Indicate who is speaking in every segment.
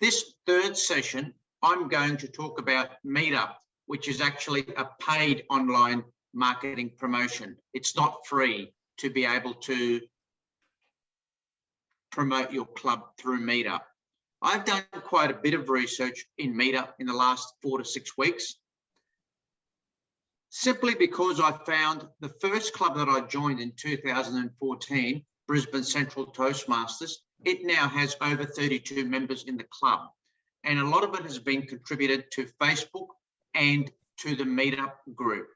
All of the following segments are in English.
Speaker 1: This third session, I'm going to talk about MeetUp, which is actually a paid online marketing promotion. It's not free to be able to promote your club through MeetUp. I've done quite a bit of research in MeetUp in the last 4 to 6 weeks, simply because I found the first club that I joined in 2014, Brisbane Central Toastmasters, it now has over 32 members in the club. And a lot of it has been contributed to Facebook and to the MeetUp group.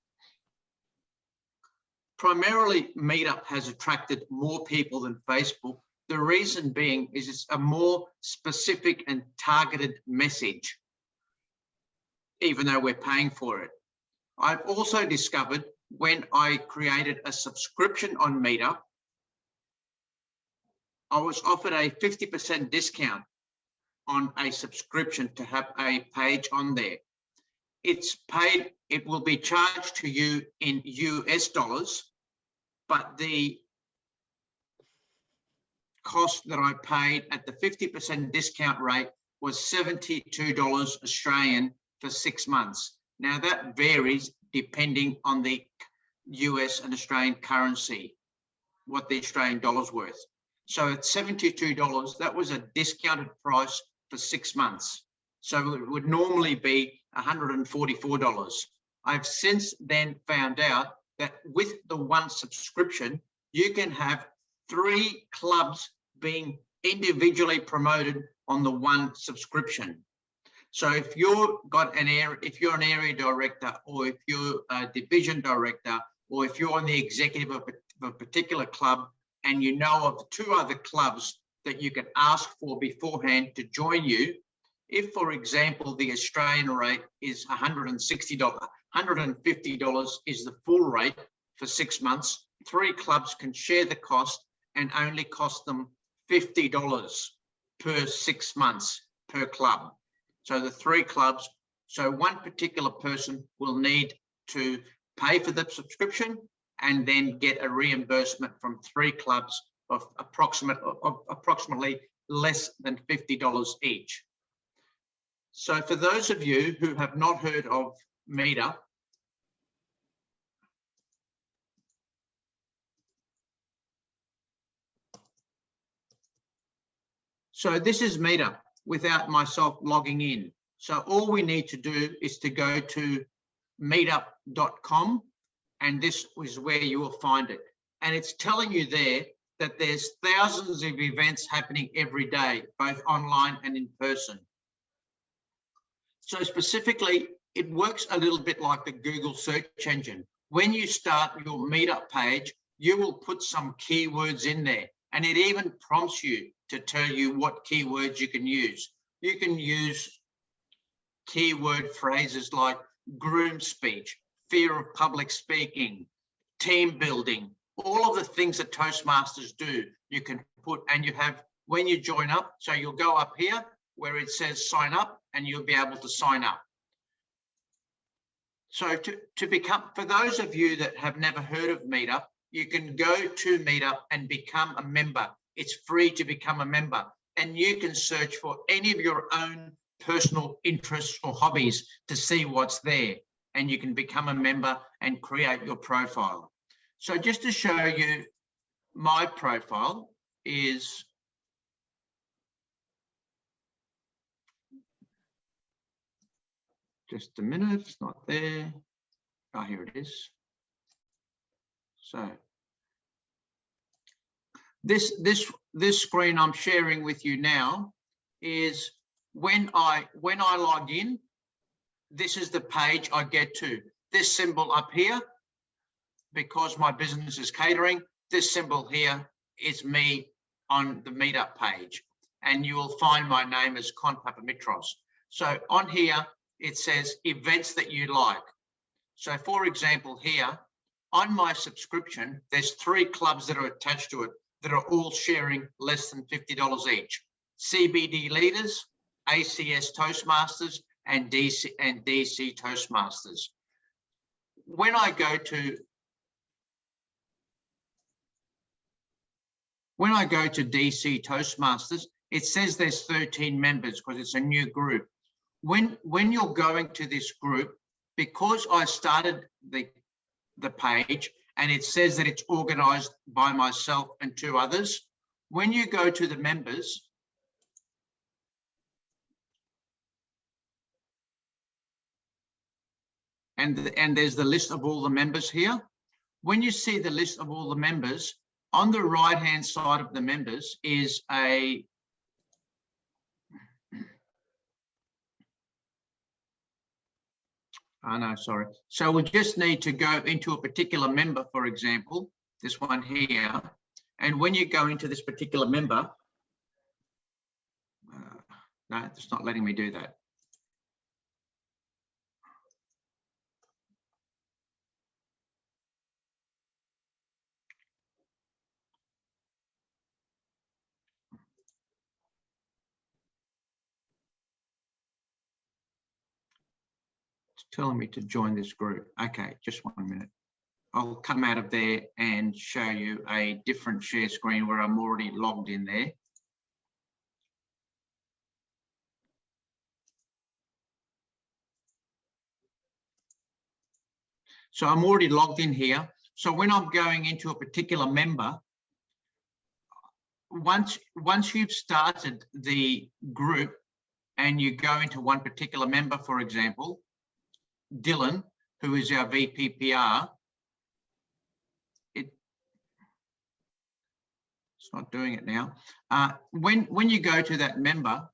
Speaker 1: Primarily, MeetUp has attracted more people than Facebook. The reason being is it's a more specific and targeted message, even though we're paying for it. I've also discovered when I created a subscription on MeetUp, I was offered a 50% discount on a subscription to have a page on there. It's paid, it will be charged to you in US dollars, but the cost that I paid at the 50% discount rate was $72 Australian for 6 months. Now that varies depending on the US and Australian currency, what the Australian dollar's worth. So at $72, that was a discounted price for 6 months. So it would normally be $144. I've since then found out that with the one subscription, you can have 3 clubs being individually promoted on the one subscription. So if you're an area director, or if you're a division director, or if you're on the executive of a particular club, and you know of 2 other clubs that you can ask for beforehand to join you, if, for example, the Australian rate is $160, $150 is the full rate for 6 months, 3 clubs can share the cost and only cost them $50 per 6 months per club. So the 3 clubs, so one particular person will need to pay for the subscription and then get a reimbursement from 3 clubs of approximately less than $50 each. So for those of you who have not heard of MeetUp, so this is MeetUp without myself logging in. So all we need to do is to go to meetup.com, and this is where you will find it. And it's telling you there that there's thousands of events happening every day, both online and in person. So specifically, it works a little bit like the Google search engine. When you start your MeetUp page, you will put some keywords in there, and it even prompts you to tell you what keywords you can use. You can use keyword phrases like groom speech, fear of public speaking, team building, all of the things that Toastmasters do, you can put, and you have, when you join up, so you'll go up here where it says sign up, and you'll be able to sign up. So to become, for those of you that have never heard of MeetUp, you can go to MeetUp and become a member. It's free to become a member, and you can search for any of your own personal interests or hobbies to see what's there, and you can become a member and create your profile. So just to show you, my profile is just a minute, it's not there. Oh, here it is. So this screen I'm sharing with you now is when I log in, this is the page I get to. This symbol up here, because my business is catering, this symbol here is me on the MeetUp page, and you will find my name as Papamitros. So on here, it says events that you like. So for example, here on my subscription, there's 3 clubs that are attached to it that are all sharing less than $50 each. CBD Leaders, ACS Toastmasters, and DC Toastmasters. When I go to DC Toastmasters, it says there's 13 members because it's a new group. When you're going to this group, because I started the page and it says that it's organized by myself and 2 others, when you go to the members, and there's the list of all the members here. When you see the list of all the members, on the right-hand side of the members is a oh no, sorry. So we just need to go into a particular member, for example, this one here. And when you go into this particular member, no, it's not letting me do that. Telling me to join this group. Okay, just 1 minute. I'll come out of there and show you a different share screen where I'm already logged in there. So I'm already logged in here. So when I'm going into a particular member, once you've started the group and you go into one particular member, for example, Dylan, who is our VPPR, it's not doing it now. When you go to that member,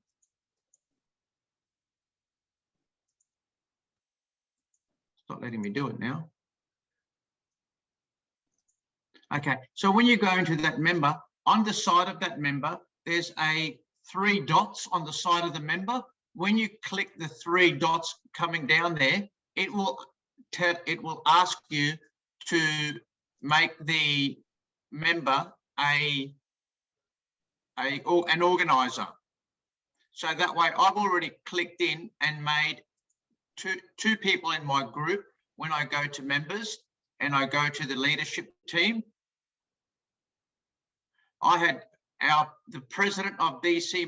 Speaker 1: it's not letting me do it now. Okay, so when you go into that member, on the side of that member, there's 3 dots on the side of the member. When you click the 3 dots coming down there, it will ask you to make the member an organizer. So that way I've already clicked in and made two people in my group. When I go to members and I go to the leadership team, I had the president of DC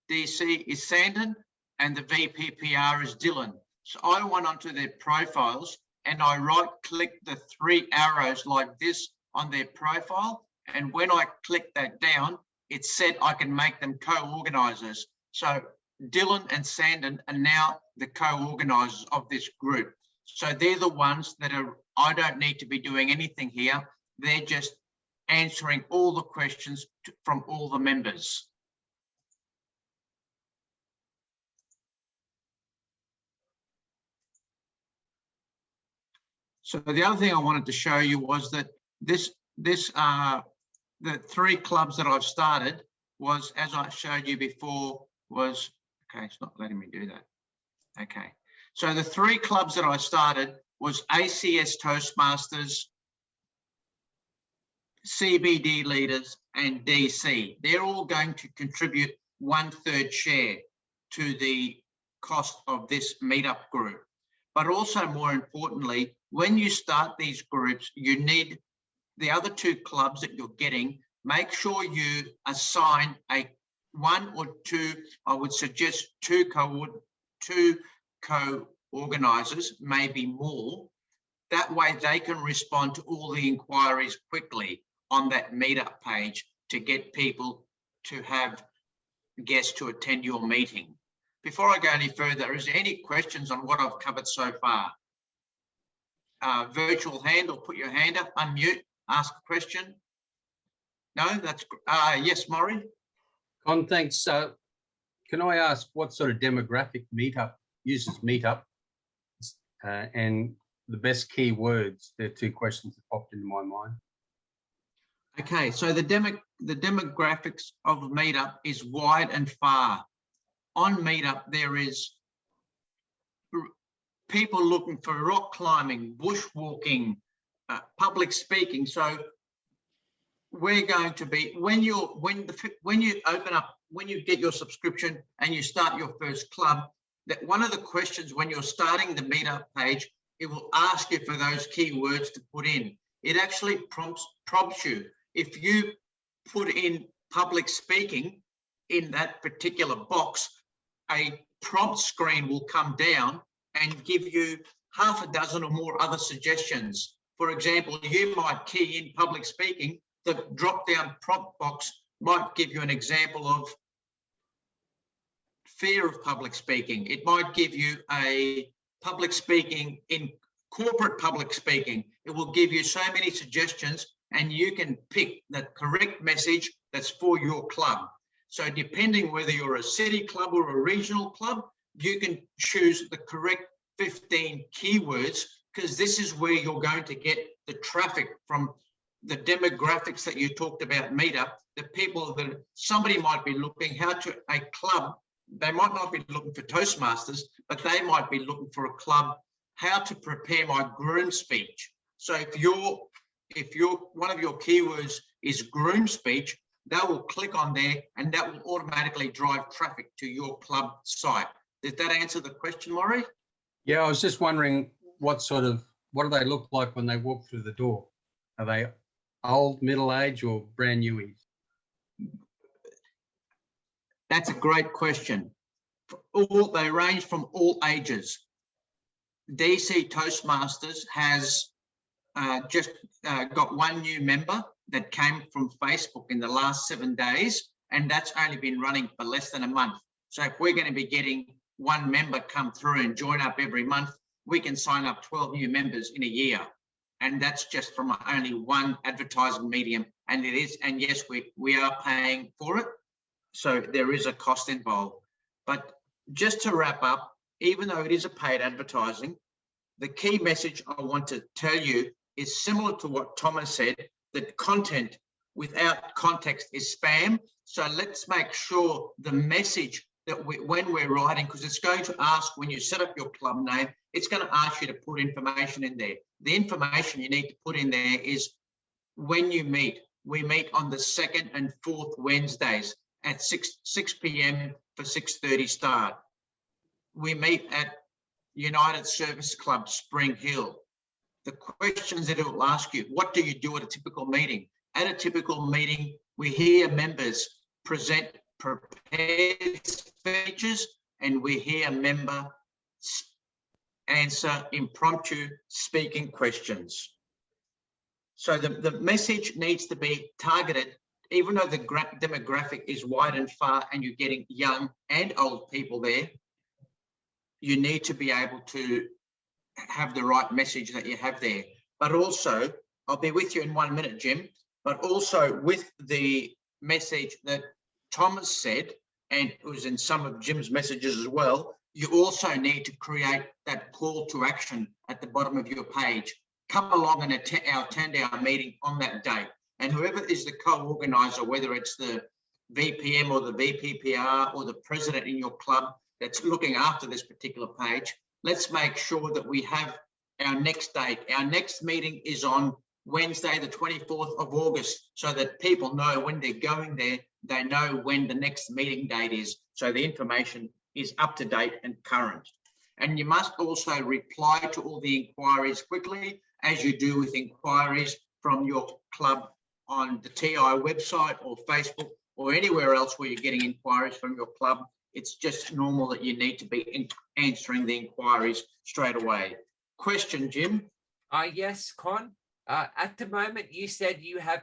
Speaker 1: is Sandon and the VPPR is Dylan. So I went onto their profiles and I right-click the 3 arrows like this on their profile. And when I click that down, it said I can make them co-organisers. So Dylan and Sandon are now the co-organisers of this group. So they're the ones that I don't need to be doing anything here. They're just answering all the questions from all the members. So the other thing I wanted to show you was that the 3 clubs that I've started was, as I showed you before, was, okay, it's not letting me do that. Okay, so the 3 clubs that I started was ACS Toastmasters, CBD Leaders, and DC. They're all going to contribute 1/3 share to the cost of this meetup group. But also, more importantly, when you start these groups, you need the other 2 clubs that you're getting. Make sure you assign 1 or 2, I would suggest 2 co-organisers, maybe more. That way they can respond to all the inquiries quickly on that meetup page to get people to have guests to attend your meeting. Before I go any further, is there any questions on what I've covered so far? Virtual hand, or put your hand up, unmute, ask a question. No, that's yes, Maury.
Speaker 2: Con, thanks. Can I ask what sort of demographic MeetUp uses MeetUp, and the best keywords? They're 2 questions that popped into my mind.
Speaker 1: Okay, so the demographics of MeetUp is wide and far. On MeetUp, there is people looking for rock climbing, bushwalking, public speaking. So we're going to be, when you get your subscription and you start your first club, that one of the questions when you're starting the meetup page, it will ask you for those keywords to put in. It actually prompts you. If you put in public speaking, in that particular box, a prompt screen will come down and give you half a dozen or more other suggestions. For example, you might key in public speaking. The drop-down prompt box might give you an example of fear of public speaking. It might give you a public speaking in corporate public speaking. It will give you so many suggestions, and you can pick the correct message that's for your club. So depending whether you're a city club or a regional club, you can choose the correct 15 keywords, because this is where you're going to get the traffic from the demographics that you talked about, MeetUp, the people that somebody might be looking, how to a club, they might not be looking for Toastmasters, but they might be looking for a club, how to prepare my groom speech. So if one of your keywords is groom speech, they will click on there and that will automatically drive traffic to your club site. Did that answer the question, Maury?
Speaker 2: Yeah, I was just wondering what do they look like when they walk through the door? Are they old, middle age, or brand newies?
Speaker 1: That's a great question. They range from all ages. DC Toastmasters has just got one new member that came from Facebook in the last 7 days, and that's only been running for less than a month. So if we're going to be getting one member come through and join up every month, we can sign up 12 new members in a year. And that's just from only one advertising medium. And yes, we are paying for it. So there is a cost involved. But just to wrap up, even though it is a paid advertising, the key message I want to tell you is similar to what Thomas said, that content without context is spam. So let's make sure the message that when we're writing, because it's going to ask when you set up your club name, it's going to ask you to put information in there. The information you need to put in there is when you meet. We meet on the 2nd and 4th Wednesdays at 6 p.m. for 6:30 start. We meet at United Service Club, Spring Hill. The questions that it will ask you, what do you do at a typical meeting? At a typical meeting, we hear members present prepared speeches, and we hear a member answer impromptu speaking questions. So the message needs to be targeted, even though the demographic is wide and far and you're getting young and old people there, you need to be able to have the right message that you have there. But also, I'll be with you in 1 minute, Jim, but also with the message that Thomas said, and it was in some of Jim's messages as well, you also need to create that call to action at the bottom of your page. Come along and attend our 10-hour meeting on that date. And whoever is the co-organizer, whether it's the VPM or the VPPR or the president in your club that's looking after this particular page, let's make sure that we have our next date. Our next meeting is on Wednesday, the 24th of August, so that people know when they're going there, they know when the next meeting date is. So the information is up to date and current. And you must also reply to all the inquiries quickly, as you do with inquiries from your club on the TI website or Facebook or anywhere else where you're getting inquiries from your club. It's just normal that you need to be answering the inquiries straight away. Question, Jim?
Speaker 3: Yes, Con. At the moment, you said you have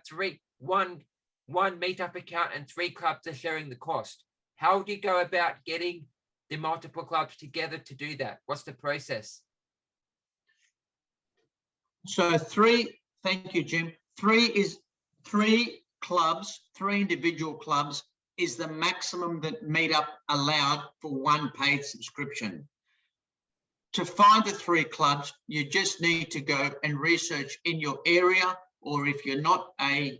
Speaker 3: one MeetUp account and 3 clubs are sharing the cost. How do you go about getting the multiple clubs together to do that? What's the process?
Speaker 1: So 3, thank you, Jim. 3 clubs, 3 individual clubs is the maximum that MeetUp allowed for one paid subscription. To find the 3 clubs, you just need to go and research in your area, or if you're not a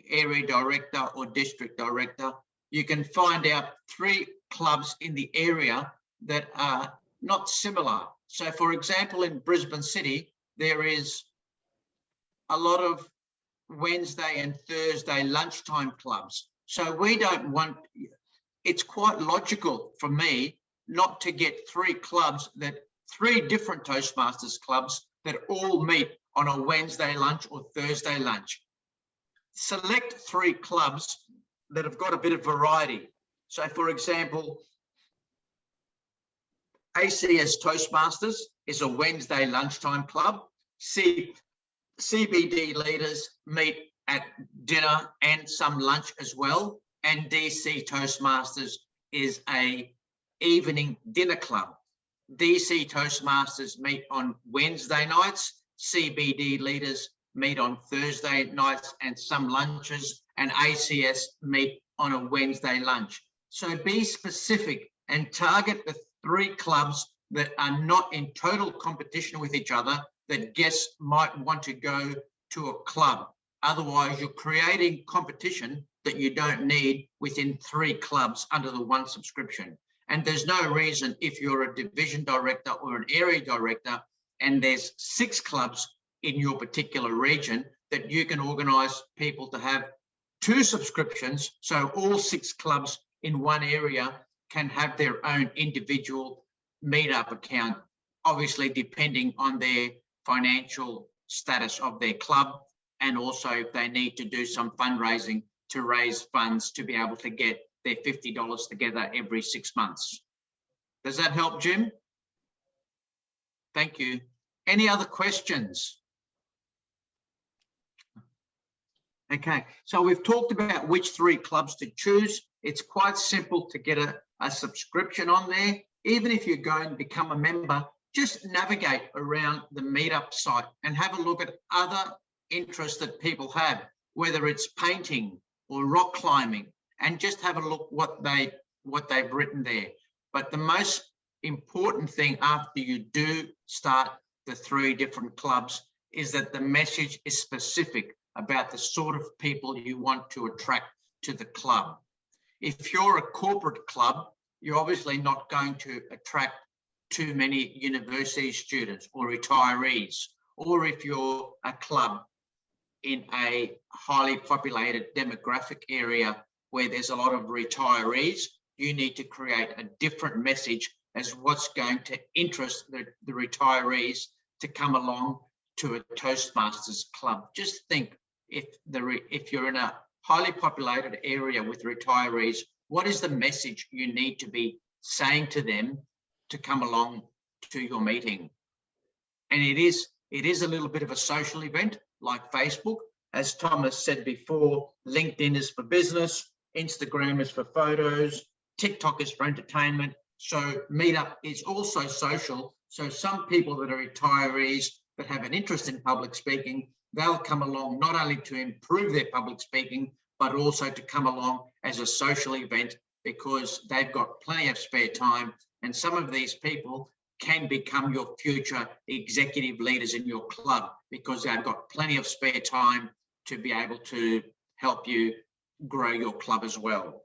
Speaker 1: area director or district director, you can find out 3 clubs in the area that are not similar. So for example, in Brisbane City, there is a lot of Wednesday and Thursday lunchtime clubs. So we don't want, it's quite logical for me not to get 3 clubs that 3 different Toastmasters clubs that all meet on a Wednesday lunch or Thursday lunch. Select 3 clubs that have got a bit of variety. So for example, ACS Toastmasters is a Wednesday lunchtime club. CBD leaders meet at dinner and some lunch as well. And DC Toastmasters is a evening dinner club. DC Toastmasters meet on Wednesday nights. CBD leaders meet on Thursday nights and some lunches, and ACS meet on a Wednesday lunch. So be specific and target the 3 clubs that are not in total competition with each other, that guests might want to go to a club. Otherwise, you're creating competition that you don't need within 3 clubs under the one subscription. And there's no reason, if you're a division director or an area director and there's 6 clubs in your particular region, that you can organise people to have 2 subscriptions, so all 6 clubs in one area can have their own individual MeetUp account, obviously depending on their financial status of their club, and also if they need to do some fundraising to raise funds to be able to get their $50 together every 6 months. Does that help, Jim? Thank you. Any other questions? Okay, so we've talked about which 3 clubs to choose. It's quite simple to get a subscription on there. Even if you're going to become a member, just navigate around the MeetUp site and have a look at other interests that people have, whether it's painting or rock climbing, and just have a look what they've written there. But the most important thing after you do start the 3 different clubs is that the message is specific about the sort of people you want to attract to the club. If you're a corporate club, you're obviously not going to attract too many university students or retirees. Or if you're a club in a highly populated demographic area where there's a lot of retirees, you need to create a different message as what's going to interest the retirees to come along to a Toastmasters club. Just think, if you're in a highly populated area with retirees, what is the message you need to be saying to them to come along to your meeting? And it is a little bit of a social event like Facebook. As Thomas said before, LinkedIn is for business, Instagram is for photos, TikTok is for entertainment. So MeetUp is also social. So some people that are retirees that have an interest in public speaking, they'll come along not only to improve their public speaking, but also to come along as a social event because they've got plenty of spare time. And some of these people can become your future executive leaders in your club because they've got plenty of spare time to be able to help you grow your club as well.